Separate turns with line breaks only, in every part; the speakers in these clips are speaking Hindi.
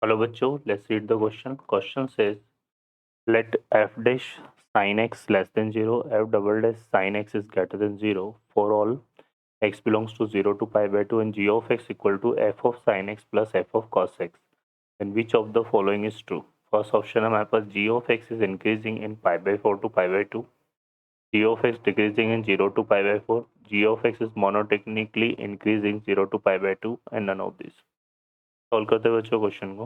Hello बच्चों, let's read the question. Question says let f dash sin x less than 0, f double dash sin x is greater than 0 for all x belongs to 0 to pi by 2 and g of x equal to f of sin x plus f of cos x. Then which of the following is true? First option है हमारे पास g of x is increasing in pi by 4 to pi by 2, g of x decreasing in 0 to pi by 4, g of x is monotonically increasing 0 to pi by 2 and none of these. Solve करते हैं बच्चों क्वेश्चन को.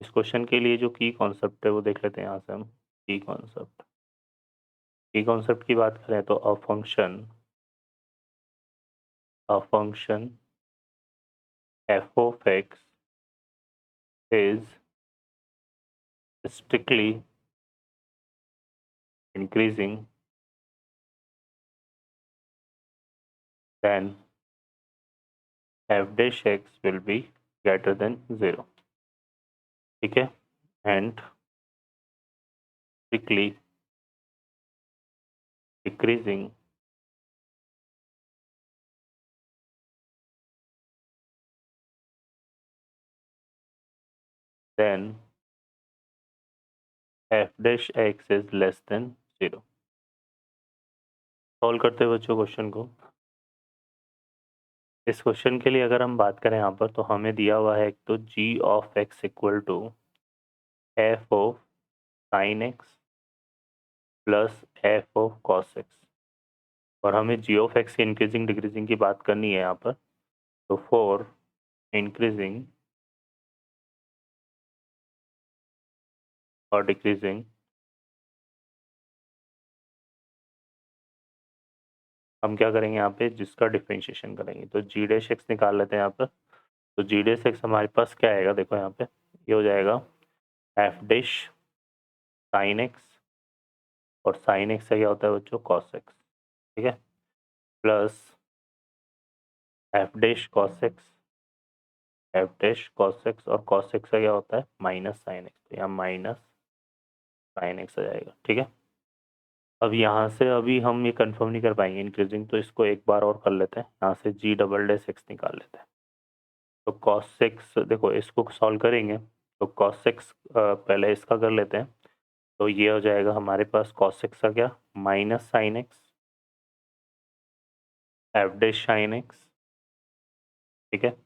इस क्वेश्चन के लिए जो की कॉन्सेप्ट है वो देख लेते हैं यहाँ से हम. की कॉन्सेप्ट की बात करें तो a function f of x is strictly increasing then f dash x will be greater than 0. ठीक है, and strictly decreasing then f dash x is less than 0. Solve करते हैं बच्चों क्वेश्चन को. इस क्वेश्चन के लिए अगर हम बात करें यहाँ पर तो हमें दिया हुआ है एक तो g of x equal to f of sin x plus f of cos x और हमें g of x की इंक्रीजिंग डिक्रीजिंग की बात करनी है यहाँ पर. तो फॉर इंक्रीजिंग और डिक्रीजिंग हम क्या करेंगे यहाँ पे जिसका डिफरेंशिएशन करेंगे तो g डैश x निकाल लेते हैं यहाँ पर. तो g डैश x हमारे पास क्या आएगा, देखो यहाँ पे ये हो जाएगा f डैश sin x और sin x का क्या होता है बच्चों cos x. ठीक है, plus f dash cos x, f dash cos x और cos x का क्या होता है माइनस sin x. तो यहाँ माइनस sin x आ जाएगा. ठीक है, अब यहाँ से अभी हम ये कंफर्म नहीं कर पाएंगे इंक्रीजिंग, तो इसको एक बार और कर लेते हैं. यहाँ से g डबल डैश x निकाल लेते हैं. तो cos x देखो इसको सॉल्व करेंगे तो cos x पहले इसका कर लेते हैं. तो ये हो जाएगा हमारे पास cos x का क्या minus sin x f dash sin x. ठीक है,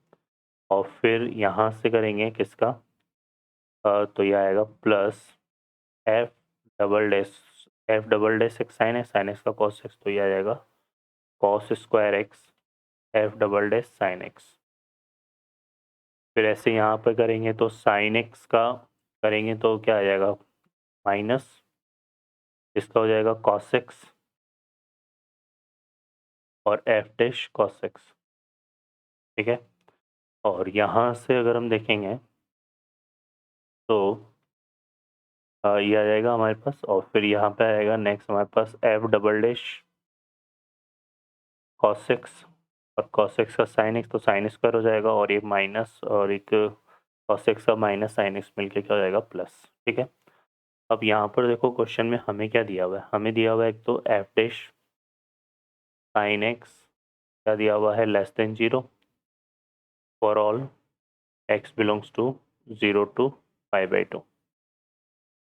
और फिर यहाँ से करेंगे किसका तो ये आएगा plus f double dash x sin x का cos x. तो ये आ जाएगा cos square x f double dash sin x. फिर ऐसे यहाँ पर करेंगे तो sin x का करेंगे तो क्या आ जाएगा माइनस इसका हो जाएगा cos x और f डैश cos x. ठीक है, और यहाँ से अगर हम देखेंगे तो ये आ जाएगा हमारे पास और फिर यहाँ पे आएगा नेक्स्ट हमारे पास f double dash cos x और cos x का sin x. तो sin स्क्वायर हो जाएगा और ये माइनस और एक cos x का माइनस sin x मिलके क्या हो जाएगा प्लस. ठीक है, अब यहाँ पर देखो क्वेश्चन में हमें क्या दिया हुआ है, हमें दिया हुआ है एक तो f डैश sin x क्या दिया हुआ है less than 0 for all x belongs to 0 to pi by 2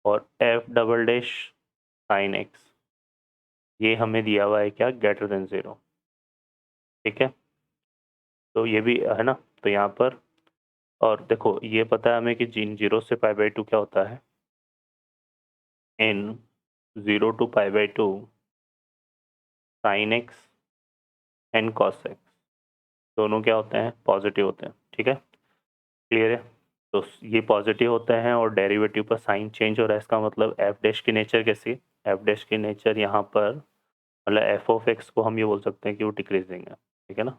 और f double dash sin x ये हमें दिया हुआ है क्या ग्रेटर देन 0. ठीक है, तो ये भी है ना. तो यहाँ पर और देखो ये पता है हमें कि जिन 0 से पाई बाई 2 क्या होता है in 0 to pi by 2 sin x and cos x दोनों क्या होते हैं पॉजिटिव होते हैं. ठीक है, क्लियर है. तो ये पॉजिटिव होते हैं और डेरिवेटिव पर साइन चेंज हो रहा है. इसका मतलब f डैश की नेचर कैसी, f डैश की नेचर यहाँ पर मतलब f ऑफ x को हम ये बोल सकते हैं कि वो डिक्रीजिंग है. ठीक है ना,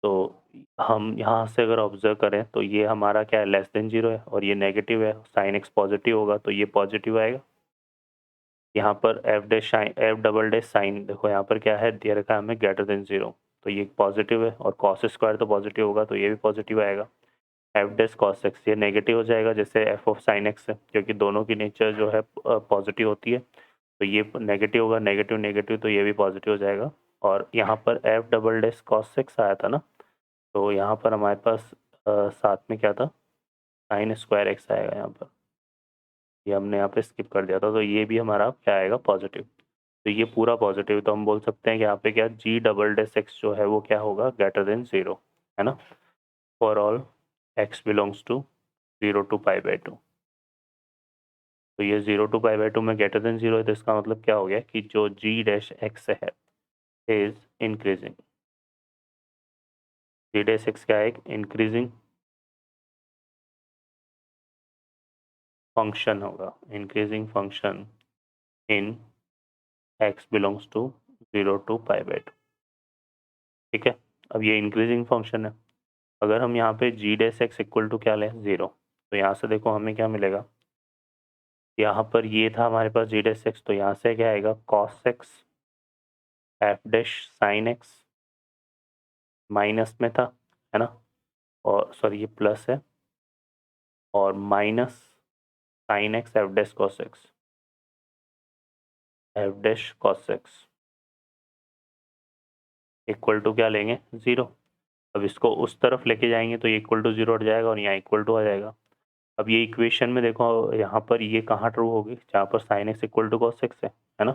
तो हम यहाँ से अगर ऑब्जर्व करें तो ये हमारा क्या है लेस देन 0 है और ये नेगेटिव है. साइन x पॉजिटिव होगा तो ये पॉजिटिव आएगा. यहाँ पर f डबल डैश साइन देखो यहाँ पर क्या है दे रखा है हमें ग्रेटर देन 0. तो ये पॉजिटिव है और cos स्क्वायर तो पॉजिटिव होगा तो ये भी पॉजिटिव आएगा. f डैश cos x ये नेगेटिव हो जाएगा जैसे f ऑफ साइन x है क्योंकि दोनों की नेचर जो है पॉजिटिव होती है. तो ये नेगेटिव होगा, नेगेटिव नेगेटिव तो ये भी पॉजिटिव हो जाएगा. और यहाँ पर f double dash cos x आया था ना, तो यहाँ पर हमारे पास साथ में क्या था साइन स्क्वायर एक्स आएगा यहाँ पर, ये हमने यहाँ पे स्किप कर दिया था, तो ये भी हमारा क्या आएगा पॉजिटिव। तो ये पूरा पॉजिटिव, तो हम बोल सकते हैं कि यहाँ पे क्या जी डबल डेस एक्स जो है वो क्या होगा ग्रेटर देन 0, है ना, for all x belongs to 0 to π/2। तो ये 0 to π/2 में ग्रेटर देन 0 है, तो इसका मतलब क्या हो गया कि जो जी डैश एक्स है is increasing, g dash x क्या है, एक इंक्रीजिंग फंक्शन होगा, increasing function in x belongs to 0 to π/2, ठीक है। अब ये इंक्रीजिंग फंक्शन है, अगर हम यहाँ पे जी डैश एक्स इक्वल टू क्या लें 0, तो यहाँ से देखो हमें क्या मिलेगा, यहाँ पर ये था हमारे पास जी डैश एक्स, तो यहाँ से क्या आएगा cos x f dash sine x, minus में था, है ना, और सॉरी ये प्लस है, और minus sine x f dash cos x, f dash cos x equal to क्या लेंगे 0। अब इसको उस तरफ लेके जाएंगे तो ये इक्वल टू 0 हट जाएगा और यहाँ इक्वल टू आ जाएगा। अब ये इक्वेशन में देखो यहाँ पर ये कहाँ ट्रू होगी, जहाँ पर sine x equal to cos x है ना,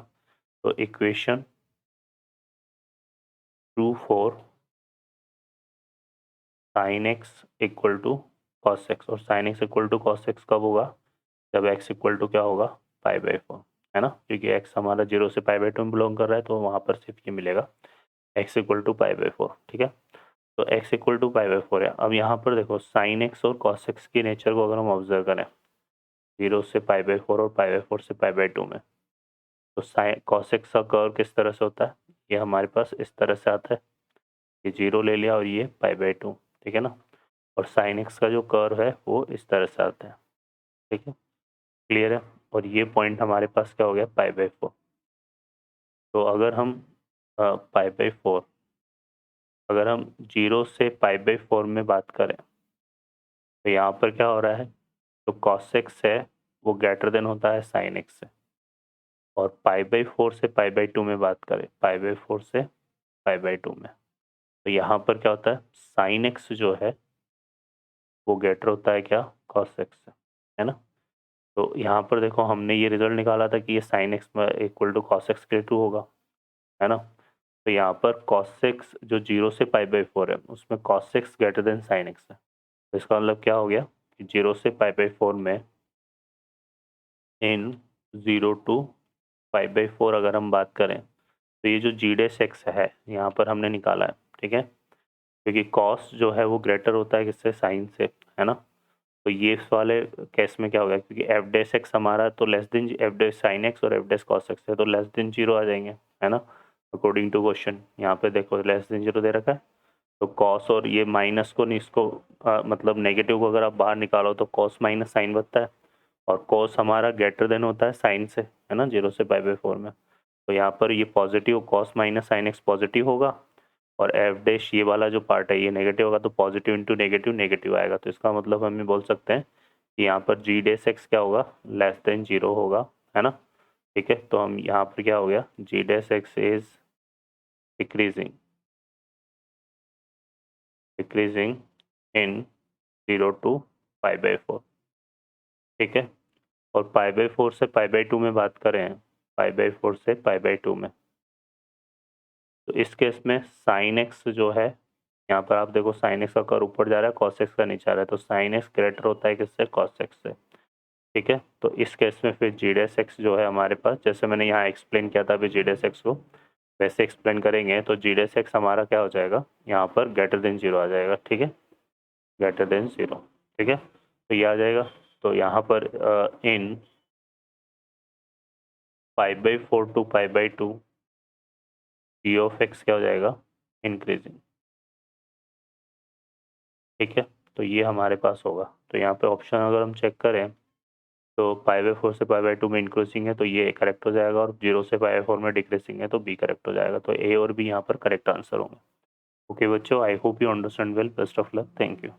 तो equation true for sine x equal to cos x, और sine x equal to cos x कब होगा, जब एक्स इक्वल टू क्या होगा π/4, है ना, क्योंकि एक्स हमारा 0 से π/2 में बिलोंग कर रहा है, तो वहाँ पर सिर्फ ये मिलेगा एक्स इक्वल टू π/4, ठीक है। तो एक्स इक्वल टू π/4 है। अब यहाँ पर देखो साइन एक्स और कॉस एक्स की नेचर को अगर हम ऑब्जर्व करें 0 से π/4 और π/4 से π/2 में, तो साइन कॉस एक्स का कर्व किस तरह से होता है, ये हमारे पास इस तरह से आता है, ये 0 ले लिया और ये π/2, ठीक है ना, और साइन एक्स का जो कर्व है वो इस तरह से आता है, ठीक है, क्लियर है। और ये पॉइंट हमारे पास क्या हो गया π/4। तो अगर हम π/4 अगर हम 0 से π/4 में बात करें तो यहाँ पर क्या हो रहा है, तो cos x है वो ग्रेटर देन होता है sin x से, और π/4 से π/2 में बात करें, π/4 से π/2 में, तो यहाँ पर क्या होता है sin x जो है वो ग्रेटर होता है क्या cos x से, है ना। तो यहाँ पर देखो हमने ये रिजल्ट निकाला था कि ये sin x equal to cos x के टू होगा, है ना। तो यहाँ पर cos x जो 0 से π/4 है उसमें cos x greater than sin x है, तो इसका मतलब क्या हो गया कि 0 से π/4 में इन 0 to π/4 अगर हम बात करें तो ये जो जी डैश एक्स है यहाँ पर हमने निकाला है, ठीक है, क्योंकि कॉस जो है वो ग्रेटर होता है किससे साइन से, है ना। तो ये इस वाले केस में क्या होगा, क्योंकि एफ डैश एक्स हमारा तो less than F dash sine x और एफ डैश कॉस एक्स है, तो लेस देन 0 आ जाएंगे, है ना, अकॉर्डिंग टू क्वेश्चन। यहाँ पे देखो लेस देन 0 दे रखा है, तो कॉस और ये माइनस को नहीं इसको मतलब नेगेटिव को अगर आप बाहर निकालो तो कॉस माइनस साइन बनता है, और कॉस हमारा ग्रेटर देन होता है साइन से, है ना, 0 से π/4 में। तो यहाँ पर ये positive cos minus sine x positive होगा, और एफ डैश ये वाला जो पार्ट है ये नेगेटिव होगा, तो पॉजिटिव इंटू नेगेटिव नेगेटिव आएगा। तो इसका मतलब हमें बोल सकते हैं कि यहाँ पर जी डैश एक्स क्या होगा लेस देन 0 होगा, है ना, ठीक है। तो हम यहाँ पर क्या हो गया g dash x is decreasing decreasing in 0 to π/4, ठीक है। और π/4 से π/2 में बात करें, π/4 से π/2 में, तो इस केस में साइन एक्स जो है यहाँ पर आप देखो साइन एक्स का कर्व ऊपर जा रहा है, कॉस एक्स का नीचे आ रहा है, तो साइन एक्स ग्रेटर होता है किससे कॉस एक्स से, ठीक है। तो इस केस में फिर जी डैश एक्स जो है हमारे पास, जैसे मैंने यहाँ एक्सप्लेन किया था अभी जी डैश एक्स को, वैसे एक्सप्लेन करेंगे तो जी डैश एक्स हमारा क्या हो जाएगा यहाँ पर ग्रेटर देन 0 आ जाएगा, ठीक है, ग्रेटर देन 0, ठीक है। तो ये आ जाएगा, तो यहाँ पर इन π/4 to π/2 जी ऑफ एक्स क्या हो जाएगा इंक्रीजिंग, ठीक है। तो ये हमारे पास होगा, तो यहाँ पे ऑप्शन अगर हम चेक करें तो π/4 से π/2 में इंक्रीजिंग है तो ये करेक्ट हो जाएगा, और 0 से π/4 में डिक्रीजिंग है तो बी करेक्ट हो जाएगा। तो ए और बी यहाँ पर करेक्ट आंसर होंगे। ओके बच्चों, I hope you understand well, best of luck, thank you.